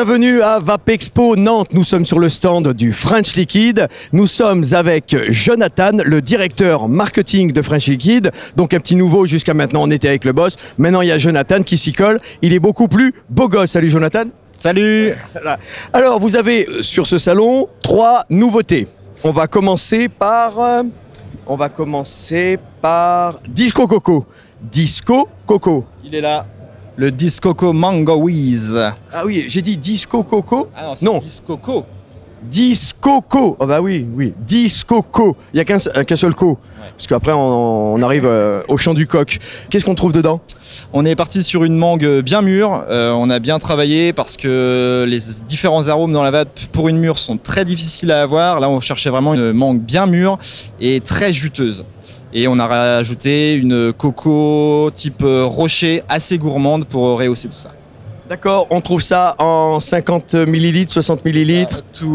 Bienvenue à Vapexpo Nantes. Nous sommes sur le stand du French Liquid. Nous sommes avec Jonathan, le directeur marketing de French Liquid. Donc un petit nouveau, jusqu'à maintenant on était avec le boss. Maintenant il y a Jonathan qui s'y colle. Il est beaucoup plus beau gosse. Salut Jonathan. Salut. Voilà. Alors vous avez sur ce salon 3 nouveautés. On va commencer par Disco Coco. Disco Coco. Il est là. Le Discoco Mango Whiz. Ah oui, j'ai dit Disco Coco. Ah non, c'est non. Discoco. Discoco. Ah bah oui. Discoco. Il n'y a qu'un seul co. Ouais. Parce qu'après on arrive au chant du coq. Qu'est-ce qu'on trouve dedans? On est parti sur une mangue bien mûre. On a bien travaillé parce que les différents arômes dans la vape pour une mûre sont très difficiles à avoir. Là on cherchait vraiment une mangue bien mûre et très juteuse. Et on a rajouté une coco type rocher assez gourmande pour rehausser tout ça. D'accord, on trouve ça en 50 ml, 60 ml.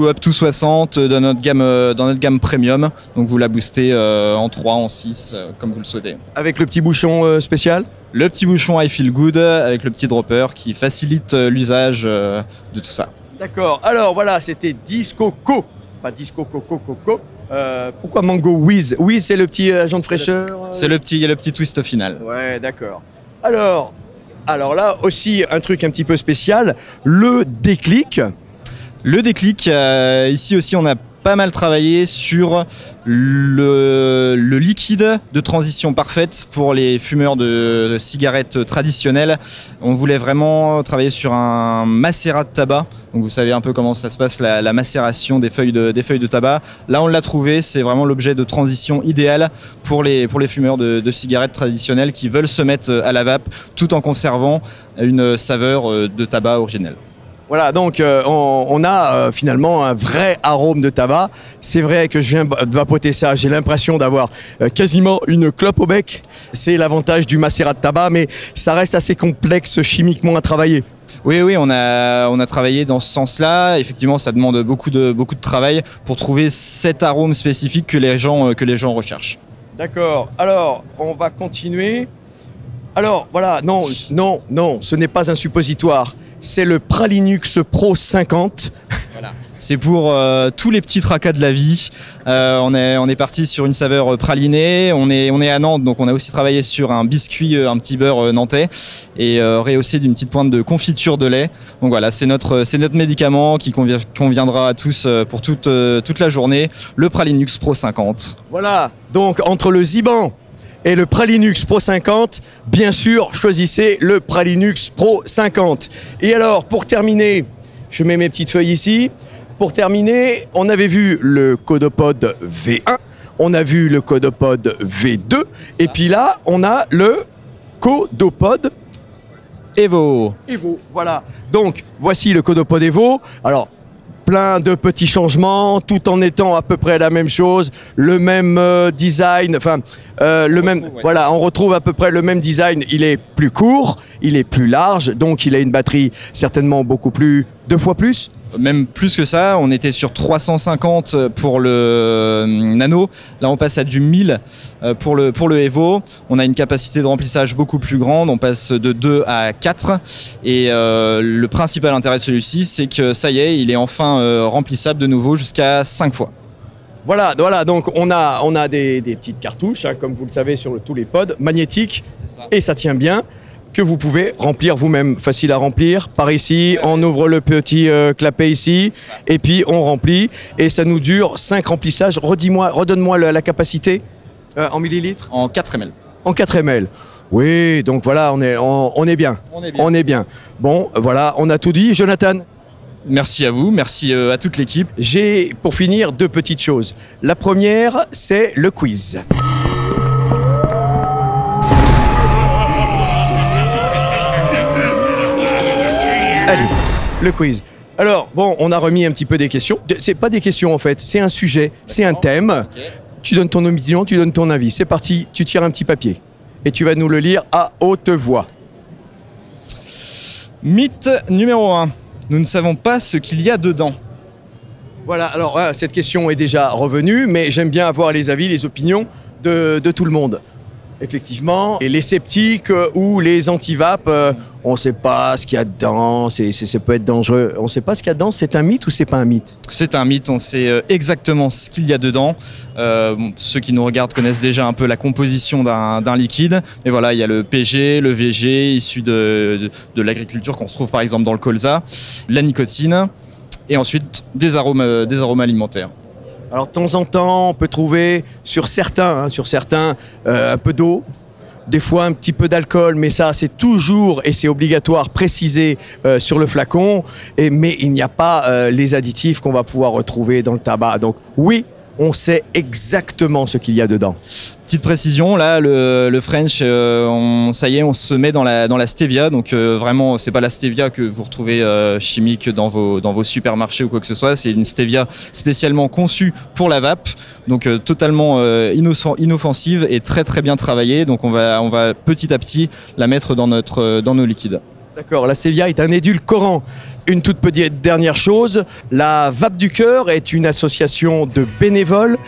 Up to 60 dans notre gamme premium. Donc vous la boostez en 3, en 6, comme vous le souhaitez. Avec le petit bouchon spécial? Le petit bouchon I Feel Good avec le petit dropper qui facilite l'usage de tout ça. D'accord, alors voilà, c'était Disco Co, pas Disco Coco Coco. Pourquoi Mango Whiz? Whiz, c'est le petit agent de fraîcheur. C'est le petit twist final. Ouais, d'accord. Alors là aussi, un truc un petit peu spécial, le déclic. Le déclic, ici aussi, on a pas mal travaillé sur le liquide de transition parfaite pour les fumeurs de cigarettes traditionnelles. On voulait vraiment travailler sur un macérat de tabac. Donc vous savez un peu comment ça se passe, la macération des feuilles de tabac. Là, on l'a trouvé, c'est vraiment l'objet de transition idéal pour les fumeurs de cigarettes traditionnelles qui veulent se mettre à la vape tout en conservant une saveur de tabac originelle. Voilà, donc on a finalement un vrai arôme de tabac. C'est vrai que je viens de vapoter ça, j'ai l'impression d'avoir quasiment une clope au bec. C'est l'avantage du macérat de tabac, mais ça reste assez complexe chimiquement à travailler. Oui, on a travaillé dans ce sens-là. Effectivement, ça demande beaucoup de travail pour trouver cet arôme spécifique que les gens recherchent. D'accord, alors on va continuer. Alors voilà, non, ce n'est pas un suppositoire. C'est le Pralinux Pro 50. Voilà. C'est pour tous les petits tracas de la vie. On est parti sur une saveur pralinée. On est à Nantes, donc on a aussi travaillé sur un biscuit, un petit beurre nantais, et rehaussé d'une petite pointe de confiture de lait. Donc voilà, c'est notre médicament qui conviendra à tous pour toute la journée. Le Pralinux Pro 50. Voilà, donc entre le Ziban et le Pralinux Pro 50, bien sûr, choisissez le Pralinux Pro 50. Et alors, pour terminer, je mets mes petites feuilles ici. Pour terminer, on avait vu le Codopod V1, on a vu le Codopod V2, et puis là, on a le Codopod Evo. Voilà. Donc, voici le Codopod Evo. Alors, plein de petits changements, tout en étant à peu près la même chose, le même design, voilà, on retrouve à peu près le même design. Il est plus court, il est plus large, donc il a une batterie certainement deux fois plus. Même plus que ça, on était sur 350 pour le Nano, là on passe à du 1000 pour le Evo. On a une capacité de remplissage beaucoup plus grande, on passe de 2 à 4, et le principal intérêt de celui-ci, c'est que ça y est, il est enfin remplissable de nouveau jusqu'à 5 fois. Voilà, donc on a des petites cartouches, hein, comme vous le savez sur tous les pods, magnétiques, et ça tient bien, que vous pouvez remplir vous-même. Facile à remplir, par ici, on ouvre le petit clapet ici, et puis on remplit, et ça nous dure 5 remplissages. Redonne-moi la capacité en millilitres. En 4 ml. En 4 ml. Oui, donc voilà, on est bien. On est bien. Bon, voilà, on a tout dit. Jonathan? Merci à vous, merci à toute l'équipe. J'ai, pour finir, 2 petites choses. La première, c'est le quiz. Allez, le quiz. Alors, bon, on a remis un petit peu des questions. C'est pas des questions en fait, c'est un sujet, c'est un thème. Okay. Tu donnes ton opinion, tu donnes ton avis. C'est parti, tu tires un petit papier et tu vas nous le lire à haute voix. Mythe numéro 1. Nous ne savons pas ce qu'il y a dedans. Voilà, alors cette question est déjà revenue, mais j'aime bien avoir les avis, les opinions de tout le monde. Effectivement, et les sceptiques ou les anti-vap on ne sait pas ce qu'il y a dedans, ça peut être dangereux. On ne sait pas ce qu'il y a dedans, c'est un mythe ou c'est pas un mythe? C'est un mythe, on sait exactement ce qu'il y a dedans. Ceux qui nous regardent connaissent déjà un peu la composition d'un liquide. Et voilà, il y a le PG, le VG, issu de l'agriculture qu'on se trouve par exemple dans le colza, la nicotine et ensuite des arômes alimentaires. Alors de temps en temps, on peut trouver sur certains un peu d'eau, des fois un petit peu d'alcool, mais ça c'est toujours et c'est obligatoire précisé sur le flacon. Mais il n'y a pas les additifs qu'on va pouvoir retrouver dans le tabac. Donc oui, on sait exactement ce qu'il y a dedans. Petite précision, là, le French, ça y est, on se met dans la stevia. Donc vraiment, c'est pas la stevia que vous retrouvez chimique dans vos supermarchés ou quoi que ce soit. C'est une stevia spécialement conçue pour la vape, donc totalement inoffensive et très très bien travaillée. Donc on va petit à petit la mettre dans nos liquides. D'accord, la stevia est un édulcorant. Une toute petite dernière chose, la Vape du Cœur est une association de bénévoles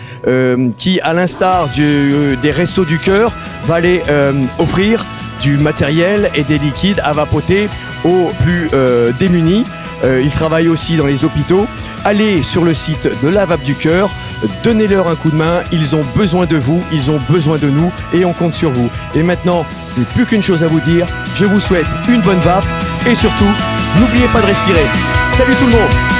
qui, à l'instar des Restos du Cœur, va aller offrir du matériel et des liquides à vapoter aux plus démunis. Ils travaillent aussi dans les hôpitaux. Allez sur le site de la Vape du Cœur, donnez-leur un coup de main, ils ont besoin de vous, ils ont besoin de nous et on compte sur vous. Et maintenant, je n'ai plus qu'une chose à vous dire, je vous souhaite une bonne vape et surtout, n'oubliez pas de respirer. Salut tout le monde!